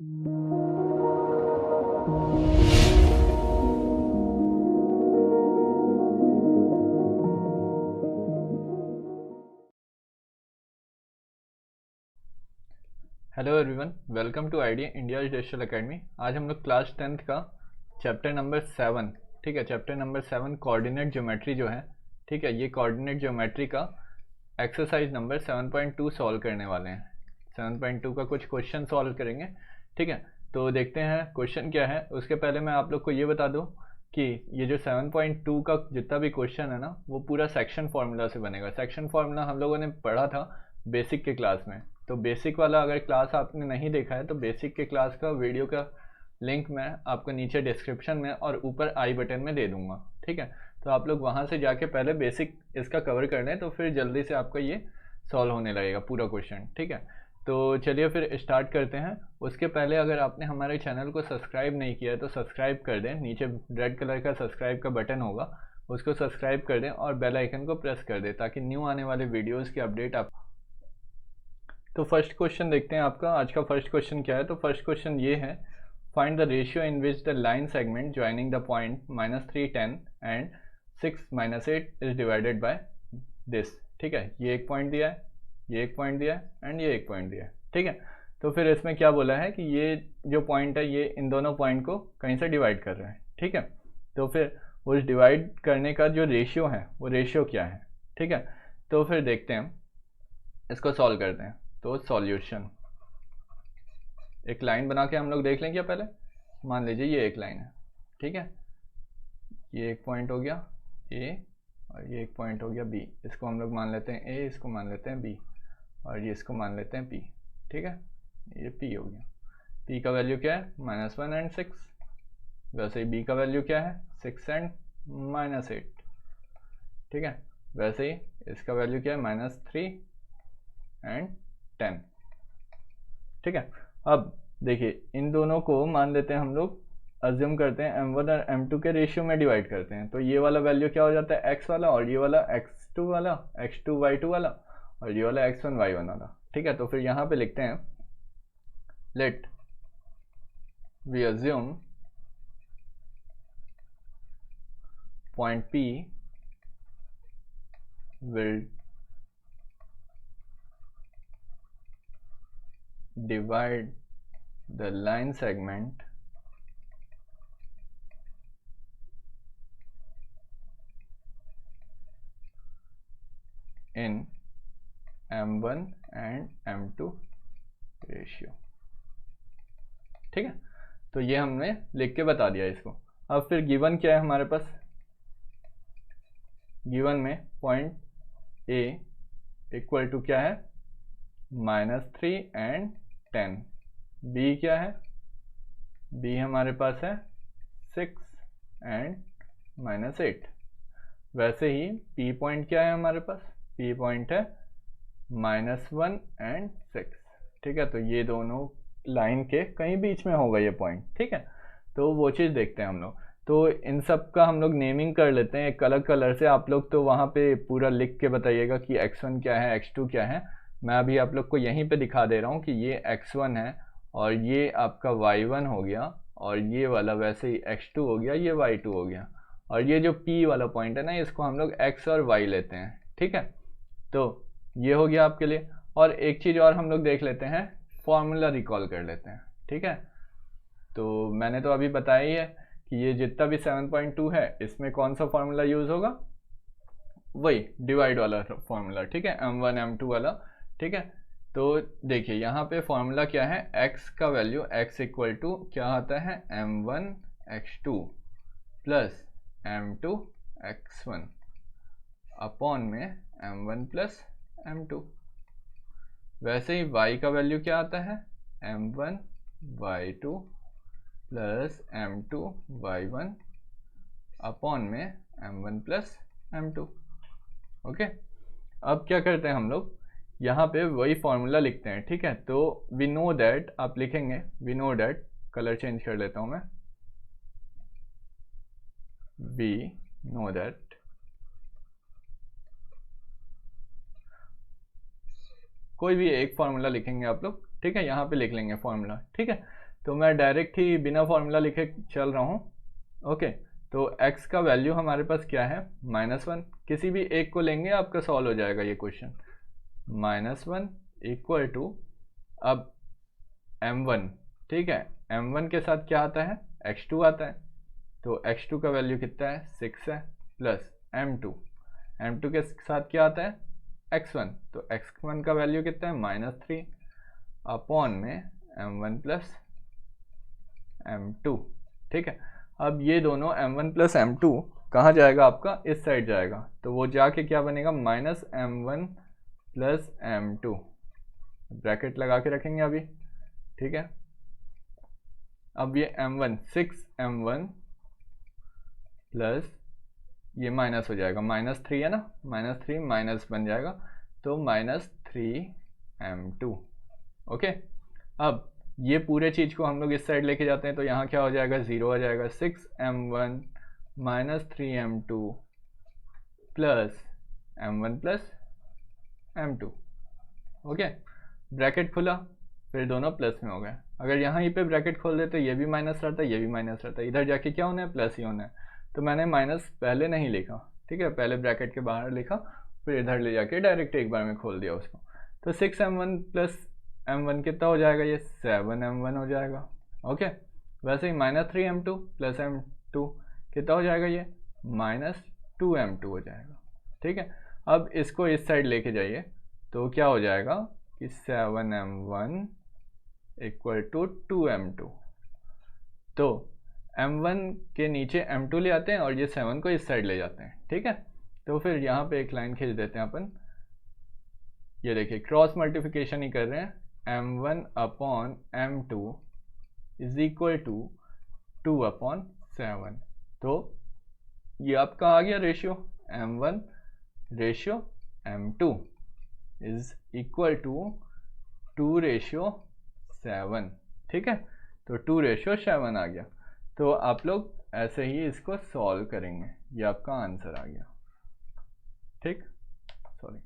Hello everyone, welcome to Idea India Digital Academy. आज हम लोग क्लास 10th का चैप्टर नंबर 7, ठीक है, चैप्टर नंबर 7 कोऑर्डिनेट ज्योमेट्री जो है, ठीक है, ये कोऑर्डिनेट ज्योमेट्री का एक्सरसाइज नंबर 7.2 सॉल्व करने वाले हैं। 7.2 का कुछ क्वेश्चन सॉल्व करेंगे, ठीक है। तो देखते हैं क्वेश्चन क्या है। उसके पहले मैं आप लोग को ये बता दूं कि ये जो 7.2 का जितना भी क्वेश्चन है ना, वो पूरा सेक्शन फार्मूला से बनेगा। सेक्शन फार्मूला हम लोगों ने पढ़ा था बेसिक के क्लास में। तो बेसिक वाला अगर क्लास आपने नहीं देखा है तो बेसिक के क्लास का वीडियो का लिंक मैं आपको नीचे डिस्क्रिप्शन में और ऊपर आई बटन में दे दूंगा, ठीक है। तो आप लोग वहाँ से जाके पहले बेसिक इसका कवर कर लें, तो फिर जल्दी से आपका ये सॉल्व होने लगेगा पूरा क्वेश्चन, ठीक है। तो चलिए फिर स्टार्ट करते हैं। उसके पहले अगर आपने हमारे चैनल को सब्सक्राइब नहीं किया है तो सब्सक्राइब कर दें। नीचे रेड कलर का सब्सक्राइब का बटन होगा, उसको सब्सक्राइब कर दें और बेल आइकन को प्रेस कर दें ताकि न्यू आने वाले वीडियोज़ की अपडेट आप। तो फर्स्ट क्वेश्चन देखते हैं आपका आज का फर्स्ट क्वेश्चन क्या है। तो फर्स्ट क्वेश्चन ये है, find the ratio in which the line segment joining the point -3 10 and 6 -8 is divided by this, ठीक है। ये एक पॉइंट दिया है, ये एक पॉइंट दिया है एंड ये एक पॉइंट दिया है, ठीक है। तो फिर इसमें क्या बोला है कि ये जो पॉइंट है ये इन दोनों पॉइंट को कहीं से डिवाइड कर रहा है, ठीक है। तो फिर उस डिवाइड करने का जो रेशियो है वो रेशियो क्या है, ठीक है। तो फिर देखते हैं, इसको सॉल्व करते हैं। तो सॉल्यूशन, एक लाइन बना के हम लोग देख लें क्या पहले। मान लीजिए ये एक लाइन है, ठीक है, ये एक पॉइंट हो गया ए और ये एक पॉइंट हो गया बी। इसको हम लोग मान लेते हैं ए, इसको मान लेते हैं बी और ये इसको मान लेते हैं पी, ठीक है। ये पी हो गया। पी का वैल्यू क्या है -1 एंड 6। वैसे ही बी का वैल्यू क्या है 6 एंड -8, ठीक है। वैसे ही इसका वैल्यू क्या है -3 एंड 10, ठीक है। अब देखिए इन दोनों को मान लेते हैं हम लोग, अज्यूम करते हैं m1 और m2 के रेशियो में डिवाइड करते हैं। तो ये वाला वैल्यू क्या हो जाता है x वाला, और ये वाला x2 वाला, x2 y2 वाला, और ये वाला x1 y1 वाला, ठीक है। तो फिर यहाँ पे लिखते हैं, let we assume point P will divide the line segment in m1 and m2 ratio, ठीक है। तो ये हमने लिख के बता दिया इसको। अब फिर गिवन क्या है हमारे पास, गिवन में पॉइंट ए इक्वल टू क्या है -3 एंड 10। बी क्या है, बी हमारे पास है 6 एंड -8। वैसे ही पी पॉइंट क्या है हमारे पास, पी पॉइंट है -1 एंड 6, ठीक है। तो ये दोनों लाइन के कहीं बीच में होगा ये पॉइंट, ठीक है। तो वो चीज़ देखते हैं हम लोग। तो इन सब का हम लोग नेमिंग कर लेते हैं एक अलग कलर से। आप लोग तो वहाँ पे पूरा लिख के बताइएगा कि x1 क्या है, x2 क्या है। मैं अभी आप लोग को यहीं पे दिखा दे रहा हूँ कि ये x1 है और ये आपका y1 हो गया, और ये वाला वैसे ही x2 हो गया, ये y2 हो गया, और ये जो p वाला पॉइंट है ना, इसको हम लोग x और y लेते हैं, ठीक है। तो ये हो गया आपके लिए। और एक चीज़ और हम लोग देख लेते हैं, फॉर्मूला रिकॉल कर लेते हैं, ठीक है। तो मैंने तो अभी बताया ही है कि ये जितना भी 7.2 है इसमें कौन सा फॉर्मूला यूज़ होगा, वही डिवाइड वाला फॉर्मूला, ठीक है, m1 m2 वाला, ठीक है। तो देखिए यहाँ पे फॉर्मूला क्या है, x का वैल्यू x इक्वल टू क्या आता है m1 x2 plus m2 x1 upon में m1 प्लस m2। वैसे ही y का वैल्यू क्या आता है m1 y2 plus m2 y1 upon में m1 प्लस m2, ओके। अब क्या करते हैं हम लोग, यहाँ पे वही फॉर्मूला लिखते हैं, ठीक है। तो वी नो दैट, आप लिखेंगे we know that, colour change कर लेता हूँ मैं, वी नो दैट कोई भी एक फॉर्मूला लिखेंगे आप लोग, ठीक है। यहाँ पे लिख लेंगे फॉर्मूला, ठीक है। तो मैं डायरेक्ट ही बिना फॉर्मूला लिखे चल रहा हूँ। ओके, तो x का वैल्यू हमारे पास क्या है, -1। किसी भी एक को लेंगे आपका सॉल्व हो जाएगा ये क्वेश्चन। -1 इक्वल टू, अब m1, ठीक है, m1 के साथ क्या आता है, x2 आता है, तो x2 का वैल्यू कितना है, 6 है, प्लस m2 के साथ क्या आता है, x1, तो x1 का वैल्यू कितना है, -3 अपॉन में m1 प्लस m2। ठीक है, अब ये दोनों m1 प्लस m2 कहाँ जाएगा, आपका इस साइड जाएगा, तो वो जाके क्या बनेगा, -m1 प्लस m2, ब्रैकेट लगा के रखेंगे अभी। ठीक है, अब ये m1 6m1 प्लस ये माइनस हो जाएगा, -3 है ना, -3 माइनस बन जाएगा, तो -3m2। ओके, अब ये पूरे चीज़ को हम लोग इस साइड लेके जाते हैं, तो यहाँ क्या हो जाएगा, 0 हो जाएगा। 6m1 -3m2 plus m1 plus m2। Okay, bracket खुला, फिर दोनों प्लस में हो गए। अगर यहाँ ही पे ब्रैकेट खोल देते ये भी माइनस रहता, ये भी माइनस रहता, इधर जाके क्या होना है, प्लस ही होना है, तो मैंने माइनस पहले नहीं लिखा। ठीक है, पहले ब्रैकेट के बाहर लिखा, फिर इधर ले जाके डायरेक्ट एक बार में खोल दिया उसको। तो 6m1 प्लस m1 कितना हो जाएगा, ये 7m1 हो जाएगा। ओके, वैसे ही -3m2 प्लस m2 कितना हो जाएगा, ये -2m2 हो जाएगा। ठीक है, अब इसको इस साइड लेके जाइए, तो क्या हो जाएगा कि 7m1 इक्वल टू 2m2। तो m1 के नीचे m2 ले आते हैं और ये 7 को इस साइड ले जाते हैं। ठीक है, तो फिर यहाँ पे एक लाइन खींच देते हैं अपन, ये देखिए क्रॉस मल्टीप्लिकेशन ही कर रहे हैं, m1 upon m2 is equal to 2/7। तो ये आपका आ गया ratio, m1 ratio m2 is equal to 2/7। ठीक है, तो 2/7 आ गया। तो आप लोग ऐसे ही इसको सॉल्व करेंगे, ये आपका आंसर आ गया। ठीक, सॉरी,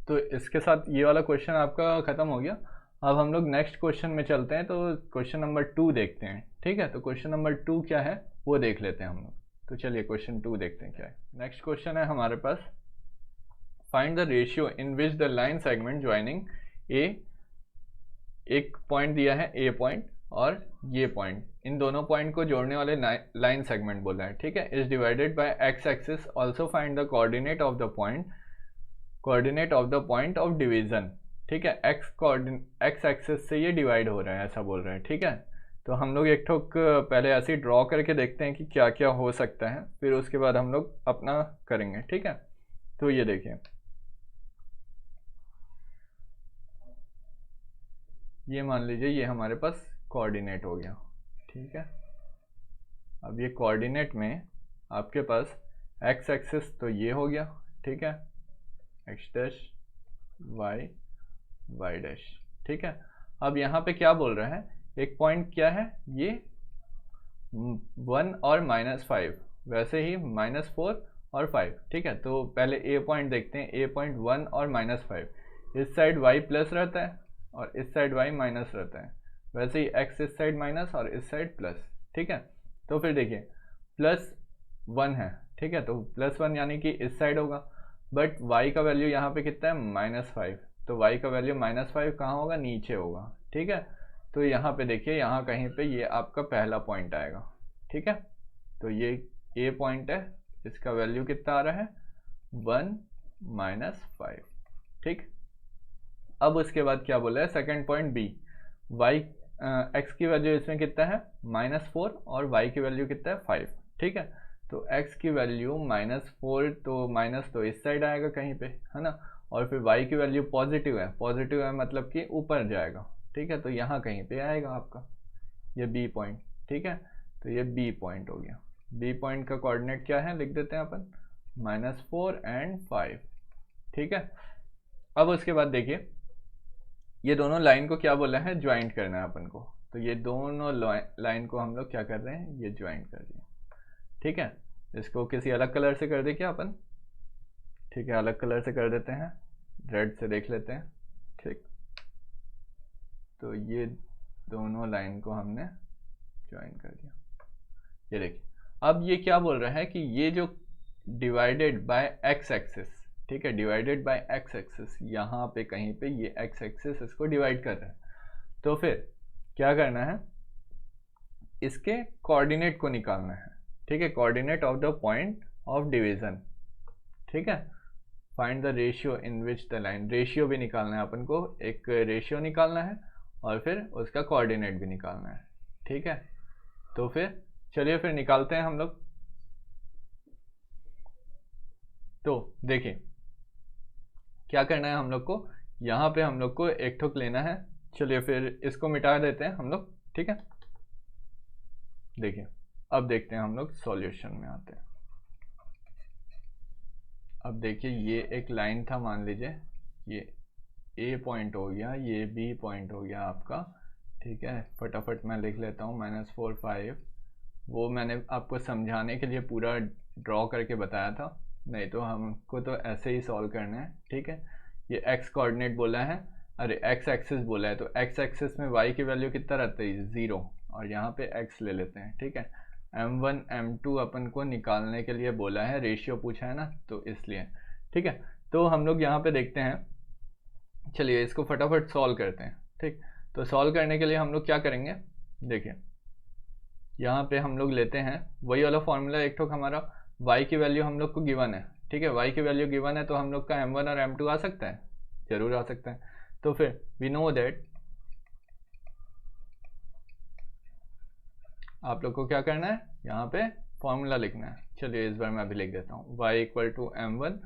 तो इसके साथ ये वाला क्वेश्चन आपका ख़त्म हो गया। अब हम लोग नेक्स्ट क्वेश्चन में चलते हैं, तो क्वेश्चन नंबर 2 देखते हैं। ठीक है, तो क्वेश्चन नंबर 2 क्या है वो देख लेते हैं हम लोग। तो चलिए क्वेश्चन 2 देखते हैं क्या है। नेक्स्ट क्वेश्चन है हमारे पास, find the ratio in which the line segment joining A, एक पॉइंट दिया है ए पॉइंट और ये पॉइंट, इन दोनों पॉइंट को जोड़ने वाले लाइन सेगमेंट बोला है। ठीक है, is divided by x axis, also find the coordinate of the point of division. ठीक है, एक्स एक्सिस से ये डिवाइड हो रहा है, ऐसा बोल रहे हैं। ठीक है, तो हम लोग एक ठोक पहले ऐसे ही ड्रॉ करके देखते हैं कि क्या क्या हो सकता है, फिर उसके बाद हम लोग अपना करेंगे। ठीक है, तो ये देखिए, ये मान लीजिए ये हमारे पास कोऑर्डिनेट हो गया। ठीक है, अब ये कोऑर्डिनेट में आपके पास एक्स एक्सिस तो ये हो गया। ठीक है, x dash y y dash. ठीक है, अब यहाँ पे क्या बोल रहा है, एक पॉइंट क्या है, ये 1 और -5, वैसे ही -4 और 5। ठीक है, तो पहले ए पॉइंट देखते हैं, ए पॉइंट 1 और -5, इस साइड y प्लस रहता है और इस साइड y माइनस रहता है, वैसे ही x इस साइड माइनस और इस साइड प्लस। ठीक है, तो फिर देखिए +1 है। ठीक है, तो +1 यानी कि इस साइड होगा, बट y का वैल्यू यहाँ पे कितना है, -5, तो y का वैल्यू -5 कहाँ होगा, नीचे होगा। ठीक है, तो यहाँ पे देखिए, यहाँ कहीं पे ये आपका पहला पॉइंट आएगा। ठीक है, तो ये ए पॉइंट है, इसका वैल्यू कितना आ रहा है, 1 -5। ठीक, अब उसके बाद क्या बोला है, second point b, y x की वैल्यू इसमें कितना है, -4 और y की वैल्यू कितना है, 5। ठीक है, तो x की वैल्यू -4, तो माइनस तो इस साइड आएगा कहीं पे, है ना, और फिर y की वैल्यू पॉजिटिव है मतलब कि ऊपर जाएगा। ठीक है, तो यहाँ कहीं पे आएगा आपका ये b पॉइंट। ठीक है, तो ये b पॉइंट हो गया। b पॉइंट का कोऑर्डिनेट क्या है, लिख देते हैं अपन, -4 और 5। ठीक है, अब उसके बाद देखिए, ये दोनों लाइन को क्या बोला है, ज्वाइंट करना है अपन को, तो ये दोनों लाइन को हम लोग क्या कर रहे हैं, ये ज्वाइंट कर दिया। ठीक है, इसको किसी अलग कलर से कर दे क्या अपन, ठीक है, अलग कलर से कर देते हैं, रेड से देख लेते हैं। ठीक, तो ये दोनों लाइन को हमने ज्वाइन कर दिया। ये देखिए, अब ये क्या बोल रहा है कि ये जो डिवाइडेड बाय एक्स एक्सिस, ठीक है, डिवाइडेड बाय एक्स एक्सिस, यहाँ पे कहीं पे ये एक्स एक्सिस इसको डिवाइड कर रहा है। तो फिर क्या करना है, इसके कोऑर्डिनेट को निकालना है, ठीक है, coordinate of the point of division, ठीक है। Find the ratio in which the line, ratio भी निकालना है अपन को, एक रेशियो निकालना है और फिर उसका कोऑर्डिनेट भी निकालना है, ठीक है। तो फिर चलिए फिर निकालते हैं हम लोग। तो देखिए क्या करना है हम लोग को, यहाँ पे हम लोग को एक ठोक लेना है। चलिए फिर इसको मिटा देते हैं हम लोग, ठीक है। देखिए अब देखते हैं हम लोग सॉल्यूशन में आते हैं। अब देखिए ये एक लाइन था, मान लीजिए ये ए पॉइंट हो गया, ये बी पॉइंट हो गया आपका, ठीक है। फटाफट मैं लिख लेता हूँ -4 5, वो मैंने आपको समझाने के लिए पूरा ड्रॉ करके बताया था, नहीं तो हमको तो ऐसे ही सॉल्व करना है, ठीक है। ये एक्स कोऑर्डिनेट बोला है, अरे एक्स एक्सिस बोला है, तो एक्स एक्सिस में वाई की वैल्यू कितना रहता है 0, और यहाँ पे एक्स ले लेते हैं, ठीक है। m1 m2 अपन को निकालने के लिए बोला है, रेशियो पूछा है ना, तो इसलिए, ठीक है। तो हम लोग यहाँ पे देखते हैं, चलिए इसको फटाफट सॉल्व करते हैं, ठीक। तो सॉल्व करने के लिए हम लोग क्या करेंगे, देखिए यहाँ पे हम लोग लेते हैं वही वाला फॉर्मूला, एक ठोक हमारा y की वैल्यू हम लोग को गिवन है, ठीक है, y की वैल्यू गिवन है, तो हम लोग का m1 और m2 आ सकता है, जरूर आ सकता है। तो फिर वी नो दैट, आप लोग को क्या करना है, यहाँ पे फॉर्मूला लिखना है। चलिए इस बार मैं अभी लिख देता हूँ, y equal to m1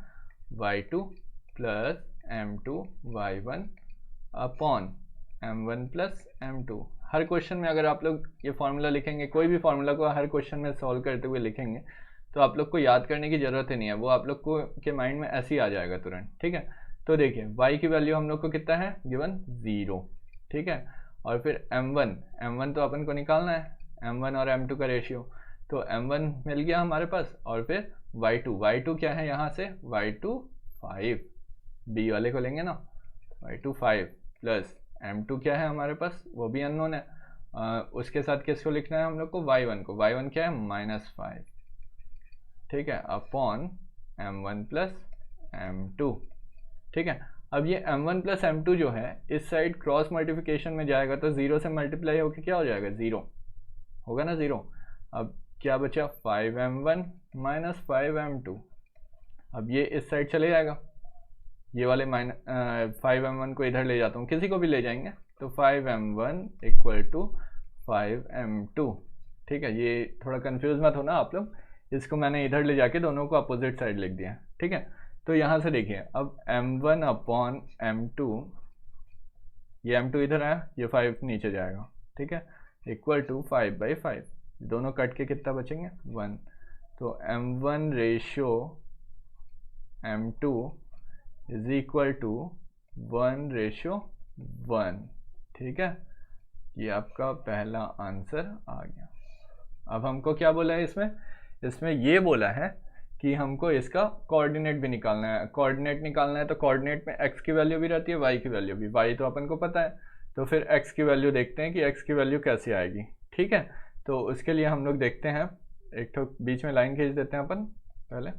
y2 plus m2 y1 upon m1 plus m2। हर क्वेश्चन में अगर आप लोग ये फॉर्मूला लिखेंगे, कोई भी फॉर्मूला को हर क्वेश्चन में सॉल्व करते हुए लिखेंगे, तो आप लोग को याद करने की ज़रूरत ही नहीं है, वो आप लोग को के माइंड में ऐसे ही आ जाएगा तुरंत, ठीक है। तो देखिए y की वैल्यू हम लोग को कितना है गिवन 0, ठीक है। और फिर m1 तो अपन को निकालना है, m1 और m2 का रेशियो, तो m1 मिल गया हमारे पास, और फिर y2 क्या है यहाँ से, y2 5, b वाले को लेंगे ना, y2 5 प्लस m2 क्या है हमारे पास, वो भी अननोन है, उसके साथ किसको लिखना है हम लोग को, y1 क्या है -5, ठीक है, अपॉन m1 प्लस m2, ठीक है। अब ये m1 प्लस m2 जो है इस साइड क्रॉस मल्टीप्लिकेशन में जाएगा, तो 0 से मल्टीप्लाई होकर क्या हो जाएगा, 0 होगा ना, 0। अब क्या बचा 5m1 माइनस 5m2, अब ये इस साइड चले जाएगा, ये वाले 5m1 को इधर ले जाता हूँ, किसी को भी ले जाएंगे, तो 5m1 इक्वल टू 5m2, ठीक है। ये थोड़ा कंफ्यूज मत होना आप लोग, इसको मैंने इधर ले जाके दोनों को अपोजिट साइड लिख दिया, ठीक है। तो यहाँ से देखिए अब m1 अपॉन m2, ये m2 इधर आया, ये 5 नीचे जाएगा, ठीक है, इक्वल टू 5/5, दोनों कट के कितना बचेंगे 1, तो m1 ratio m2 is equal to 1/1, ठीक है। ये आपका पहला आंसर आ गया। अब हमको क्या बोला है इसमें ये बोला है कि हमको इसका कोऑर्डिनेट भी निकालना है। कोऑर्डिनेट निकालना है तो कोऑर्डिनेट में x की वैल्यू भी रहती है, y की वैल्यू भी, y तो अपन को पता है, तो फिर x की वैल्यू देखते हैं कि x की वैल्यू कैसे आएगी, ठीक है। तो उसके लिए हम लोग देखते हैं, एक तो बीच में लाइन खींच देते हैं अपन पहले,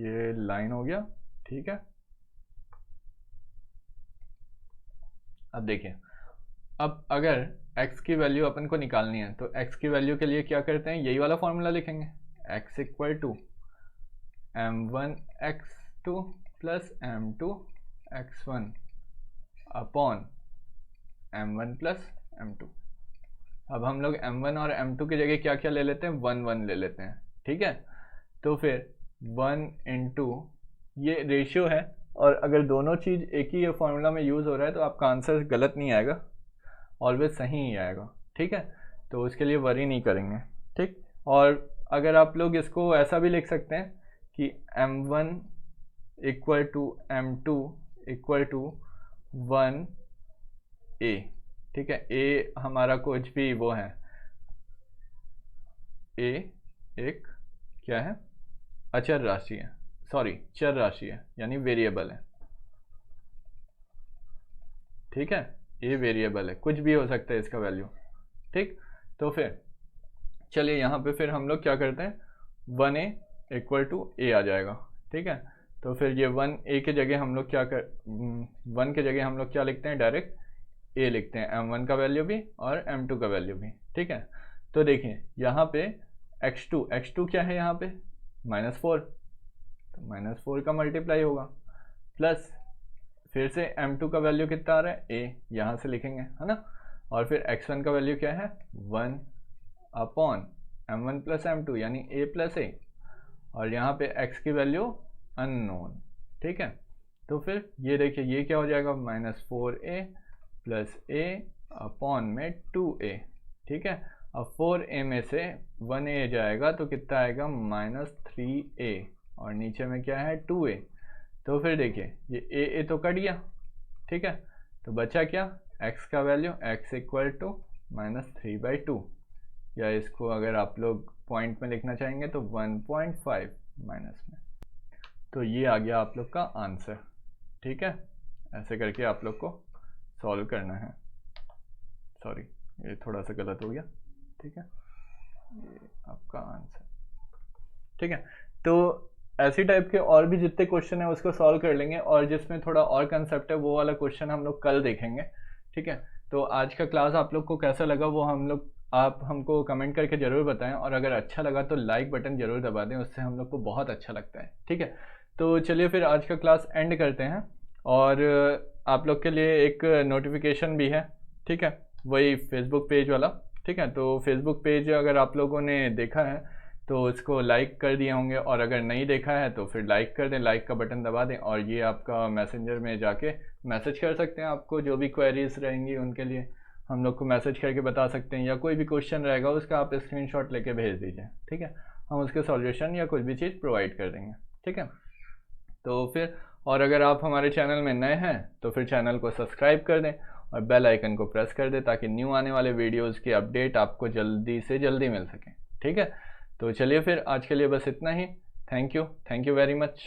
ये लाइन हो गया, ठीक है। अब देखिए, अब अगर x की वैल्यू अपन को निकालनी है तो x की वैल्यू के लिए क्या करते हैं, यही वाला फॉर्मूला लिखेंगे, x equal to m1 x2 plus m2 x1 upon m1 plus m2। अब हम लोग m1 और m2 की जगह क्या क्या ले लेते हैं, 1 ले लेते हैं, ठीक है। तो फिर 1 इंटू ये रेशियो है, और अगर दोनों चीज़ एक ही फॉर्मूला में यूज़ हो रहा है तो आपका आंसर गलत नहीं आएगा, ऑलवेज सही ही आएगा, ठीक है। तो उसके लिए वरी नहीं करेंगे, ठीक। और अगर आप लोग इसको ऐसा भी लिख सकते हैं कि m1 equal to m2 equal to 1a, ठीक है। a हमारा कुछ भी वो है, a एक क्या है, अचर राशि है, सॉरी चर राशि है, यानी वेरिएबल है, ठीक है, ए वेरिएबल है, कुछ भी हो सकता है इसका वैल्यू, ठीक। तो फिर चलिए यहाँ पे फिर हम लोग क्या करते हैं, 1a इक्वल टू ए आ जाएगा, ठीक है। तो फिर ये 1a के जगह हम लोग क्या कर 1 के जगह हम लोग क्या लिखते हैं, डायरेक्ट ए लिखते हैं, m1 का वैल्यू भी और m2 का वैल्यू भी, ठीक है। तो देखिए यहाँ पे x2 क्या है यहाँ पे, -4, तो -4 का मल्टीप्लाई होगा, प्लस फिर से m2 का वैल्यू कितना आ रहा है, a, यहाँ से लिखेंगे, है ना। और फिर x1 का वैल्यू क्या है, 1 अपॉन m1 प्लस m2 यानी a प्लस a, और यहाँ पे x की वैल्यू अननोन, ठीक है। तो फिर ये देखिए ये क्या हो जाएगा, -4a प्लस a अपॉन में 2a, ठीक है। अब 4a में से 1a जाएगा तो कितना आएगा, -3a, और नीचे में क्या है, 2a। तो फिर देखिए ये a तो कट गया, ठीक है। तो बचा क्या, x का वैल्यू, x इक्वल टू -3/2, या इसको अगर आप लोग पॉइंट में लिखना चाहेंगे तो 1.5 माइनस में। तो ये आ गया आप लोग का आंसर, ठीक है। ऐसे करके आप लोग को सॉल्व करना है, सॉरी ये थोड़ा सा गलत हो गया, ठीक है, ये आपका आंसर, ठीक है। तो ऐसी टाइप के और भी जितने क्वेश्चन है उसको सॉल्व कर लेंगे, और जिसमें थोड़ा और कंसेप्ट है वो वाला क्वेश्चन हम लोग कल देखेंगे, ठीक है। तो आज का क्लास आप लोग को कैसा लगा वो आप हमको कमेंट करके ज़रूर बताएं, और अगर अच्छा लगा तो लाइक बटन ज़रूर दबा दें, उससे हम लोग को बहुत अच्छा लगता है, ठीक है। तो चलिए फिर आज का क्लास एंड करते हैं, और आप लोग के लिए एक नोटिफिकेशन भी है, ठीक है, वही फेसबुक पेज वाला, ठीक है। तो फेसबुक पेज अगर आप लोगों ने देखा है तो इसको लाइक कर दिए होंगे, और अगर नहीं देखा है तो फिर लाइक कर दें, लाइक का बटन दबा दें, और ये आपका मैसेंजर में जाके मैसेज कर सकते हैं, आपको जो भी क्वेरीज रहेंगी उनके लिए हम लोग को मैसेज करके बता सकते हैं, या कोई भी क्वेश्चन रहेगा उसका आप स्क्रीनशॉट लेके भेज दीजिए, ठीक है। हम उसके सॉल्यूशन या कुछ भी चीज़ प्रोवाइड कर देंगे, ठीक है। तो फिर और अगर आप हमारे चैनल में नए हैं तो फिर चैनल को सब्सक्राइब कर दें और बेल आइकन को प्रेस कर दें, ताकि न्यू आने वाले वीडियोज़ की अपडेट आपको जल्दी से जल्दी मिल सके, ठीक है। तो चलिए फिर आज के लिए बस इतना ही, थैंक यू वेरी मच।